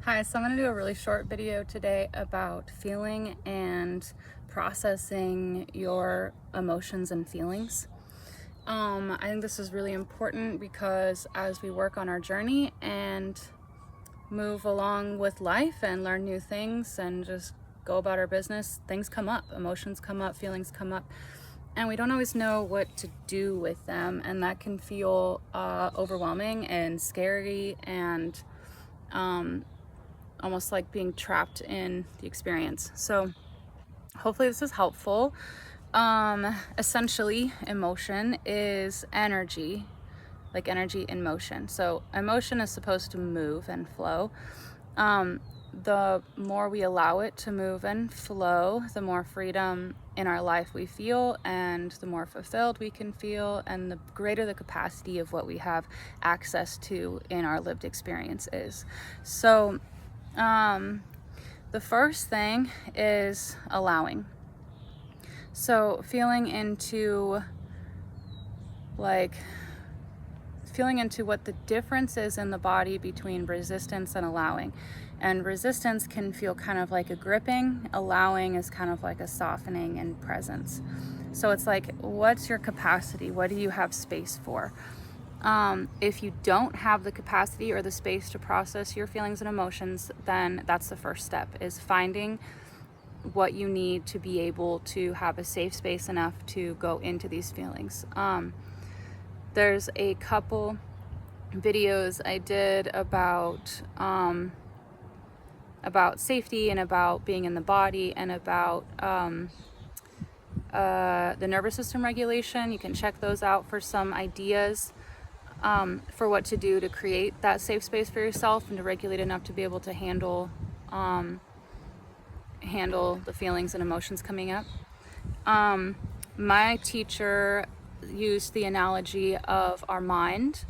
Hi, so I'm going to do a really short video today about feeling and processing your emotions and feelings. I think this is really important because as we work on our journey and move along with life and learn new things and just go about our business, things come up, emotions come up, feelings come up, and we don't always know what to do with them, and that can feel overwhelming and scary and almost like being trapped in the experience. So hopefully this is helpful. Essentially, emotion is energy, like energy in motion. So emotion is supposed to move and flow. The more we allow it to move and flow, the more freedom in our life we feel, and the more fulfilled we can feel, and the greater the capacity of what we have access to in our lived experience is. So the first thing is allowing. So feeling into what the difference is in the body between resistance and allowing. And resistance can feel kind of like a gripping, allowing is kind of like a softening and presence. So it's like, what's your capacity? What do you have space for? If you don't have the capacity or the space to process your feelings and emotions, then that's the first step, is finding what you need to be able to have a safe space enough to go into these feelings. There's a couple videos I did about safety and about being in the body and about the nervous system regulation. You can check those out for some ideas for what to do to create that safe space for yourself and to regulate enough to be able to handle the feelings and emotions coming up. My teacher used the analogy of our mind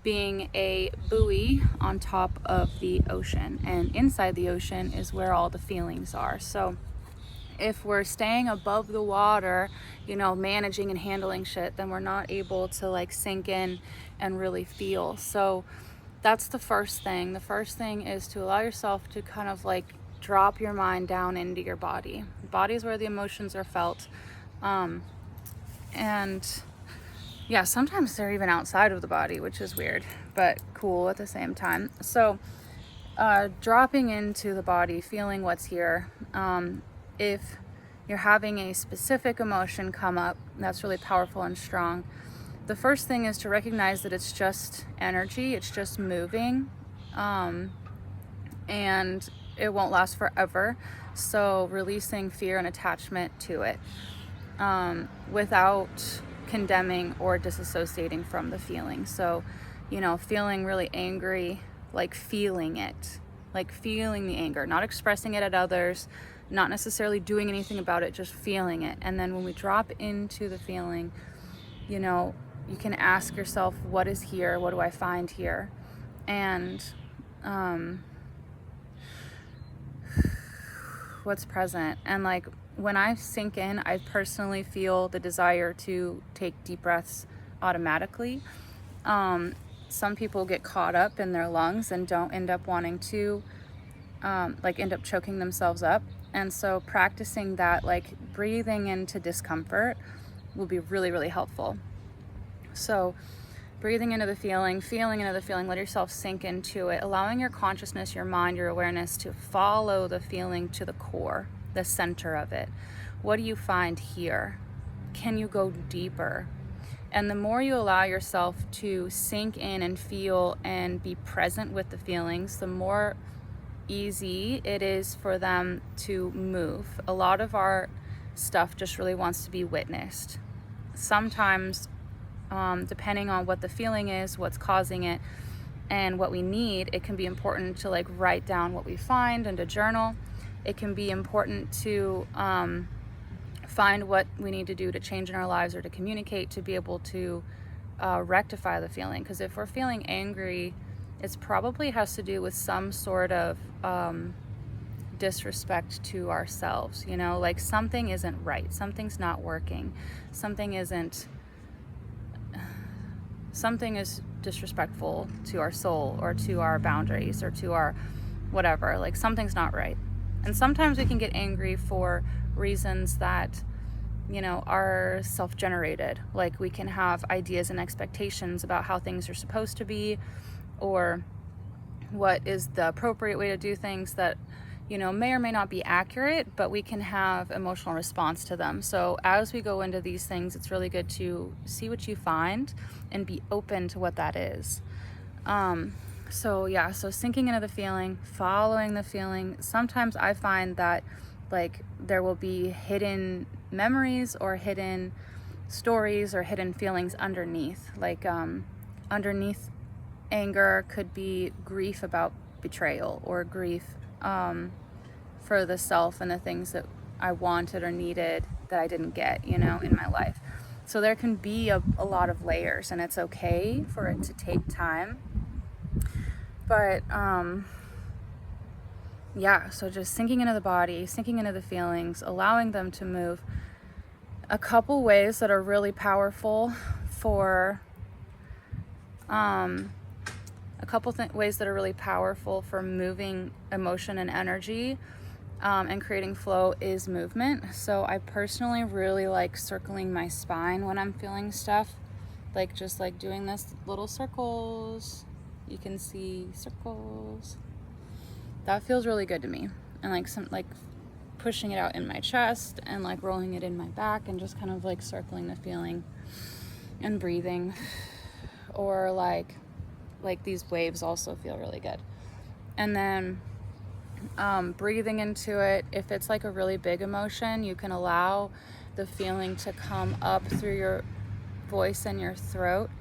being a buoy on top of the ocean, and inside the ocean is where all the feelings are. So if we're staying above the water, managing and handling shit, then we're not able to like sink in and really feel. So that's the first thing. The first thing is to allow yourself to kind of like drop your mind down into your body. The body is where the emotions are felt. And yeah, sometimes they're even outside of the body, which is weird, but cool at the same time. So dropping into the body, feeling what's here. If you're having a specific emotion come up that's really powerful and strong, the first thing is to recognize that it's just energy, it's just moving, and it won't last forever. So releasing fear and attachment to it without condemning or disassociating from the feeling. So, feeling really angry, like feeling it, like feeling the anger, not expressing it at others, not necessarily doing anything about it, just feeling it. And then when we drop into the feeling, you can ask yourself, what is here? What do I find here? And what's present. And like when I sink in, I personally feel the desire to take deep breaths automatically. Some people get caught up in their lungs and don't end up wanting to end up choking themselves up. And so practicing that, like breathing into discomfort, will be really, really helpful. So breathing into the feeling, feeling into the feeling, let yourself sink into it, allowing your consciousness, your mind, your awareness to follow the feeling to the core, the center of it. What do you find here? Can you go deeper? And the more you allow yourself to sink in and feel and be present with the feelings, the more easy it is for them to move. A lot of our stuff just really wants to be witnessed. Sometimes, depending on what the feeling is, what's causing it, and what we need, it can be important to like write down what we find and to journal. It can be important to find what we need to do to change in our lives or to communicate to be able to rectify the feeling. Because if we're feeling angry, it probably has to do with some sort of disrespect to ourselves, like something isn't right, something's not working, something is disrespectful to our soul or to our boundaries or to our whatever, like something's not right. And sometimes we can get angry for reasons that, you know, are self-generated. Like we can have ideas and expectations about how things are supposed to be, or what is the appropriate way to do things that, you know, may or may not be accurate, but we can have emotional response to them. So as we go into these things, it's really good to see what you find and be open to what that is. So sinking into the feeling, following the feeling. Sometimes I find that like there will be hidden memories or hidden stories or hidden feelings underneath. Like underneath anger could be grief about betrayal, or grief for the self and the things that I wanted or needed that I didn't get, you know, in my life. So there can be a lot of layers, and it's okay for it to take time. But so just sinking into the body, sinking into the feelings, allowing them to move. A couple ways that are really powerful for ways that are really powerful for moving emotion and energy and creating flow is movement. So I personally really like circling my spine when I'm feeling stuff, like just like doing this little circles. You can see circles. That feels really good to me. And like pushing it out in my chest and like rolling it in my back and just kind of like circling the feeling and breathing. Or like these waves also feel really good. And then breathing into it. If it's like a really big emotion, you can allow the feeling to come up through your voice and your throat,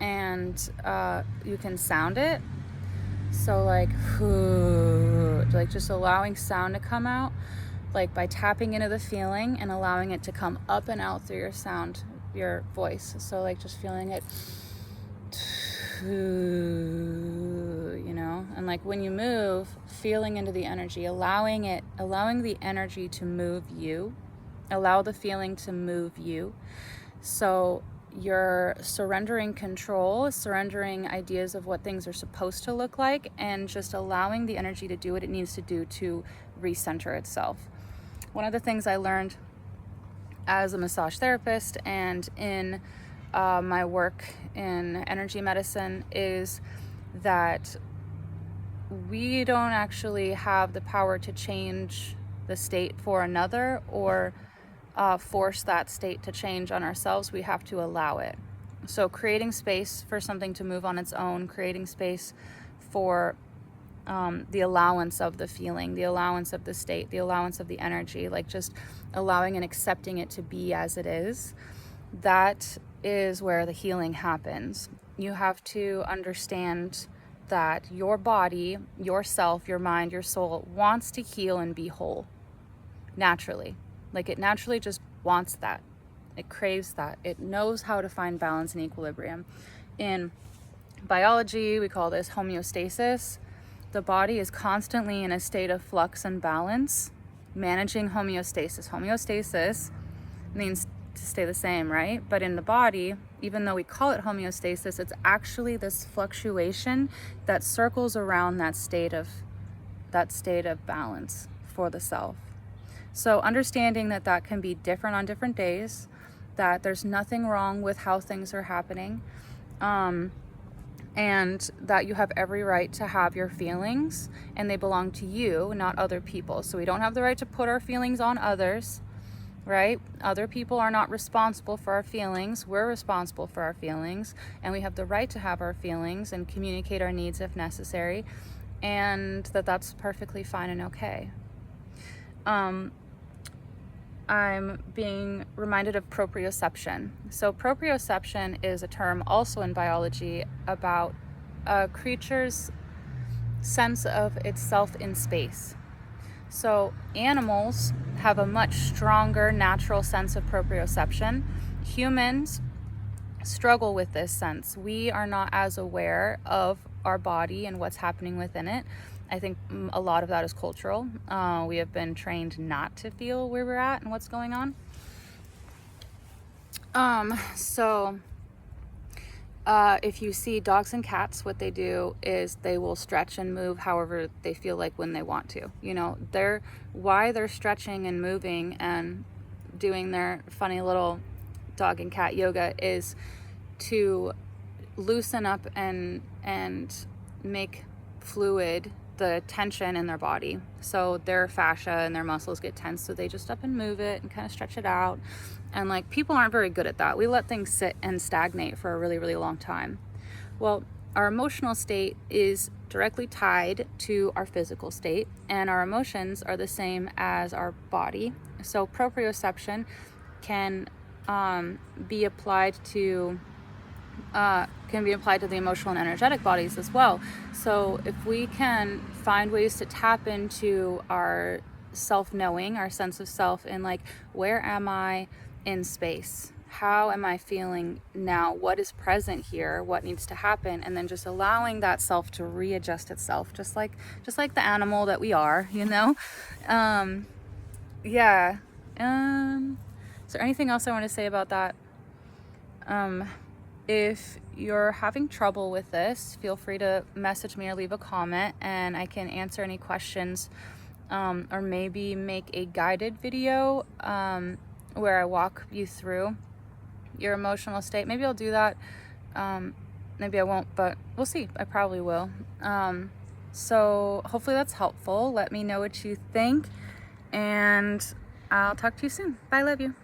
and you can sound it. So like just allowing sound to come out, like by tapping into the feeling and allowing it to come up and out through your sound, your voice. So like just feeling it, you know, and like when you move, feeling into the energy, allowing the energy to move you, allow the feeling to move you. So you're surrendering control, surrendering ideas of what things are supposed to look like, and just allowing the energy to do what it needs to do to recenter itself. One of the things I learned as a massage therapist and in my work in energy medicine is that we don't actually have the power to change the state for another or force that state to change on ourselves. We have to allow it. So creating space for something to move on its own, creating space for the allowance of the feeling, the allowance of the state, the allowance of the energy, like just allowing and accepting it to be as it is. That is where the healing happens. You have to understand that your body, yourself, your mind, your soul wants to heal and be whole naturally. Like it naturally just wants that. It craves that. It knows how to find balance and equilibrium. In biology, we call this homeostasis. The body is constantly in a state of flux and balance, managing homeostasis. Homeostasis means to stay the same, right? But in the body, even though we call it homeostasis, it's actually this fluctuation that circles around that state of balance for the self. So understanding that can be different on different days, that there's nothing wrong with how things are happening, and that you have every right to have your feelings, and they belong to you, not other people. So we don't have the right to put our feelings on others, right? Other people are not responsible for our feelings. We're responsible for our feelings, and we have the right to have our feelings and communicate our needs if necessary, and that's perfectly fine and okay. I'm being reminded of proprioception. So proprioception is a term also in biology about a creature's sense of itself in space. So animals have a much stronger natural sense of proprioception. Humans struggle with this sense. We are not as aware of our body and what's happening within it. I think a lot of that is cultural. We have been trained not to feel where we're at and what's going on. So If you see dogs and cats, what they do is they will stretch and move however they feel like when they want to. You know, why they're stretching and moving and doing their funny little dog and cat yoga is to loosen up and make fluid the tension in their body. So their fascia and their muscles get tense, so they just up and move it and kind of stretch it out. And like, people aren't very good at that. We let things sit and stagnate for a really, really long time. Well, our emotional state is directly tied to our physical state, and our emotions are the same as our body. So proprioception can be applied to the emotional and energetic bodies as well. So if we can find ways to tap into our self-knowing, our sense of self, and like, where am I in space? How am I feeling now? What is present here? What needs to happen? And then just allowing that self to readjust itself, just like the animal that we are, you know? Yeah. Is there anything else I want to say about that? If you're having trouble with this, feel free to message me or leave a comment, and I can answer any questions, or maybe make a guided video where I walk you through your emotional state. Maybe I'll do that. Maybe I won't, but we'll see. I probably will. So hopefully that's helpful. Let me know what you think, and I'll talk to you soon. Bye, love you.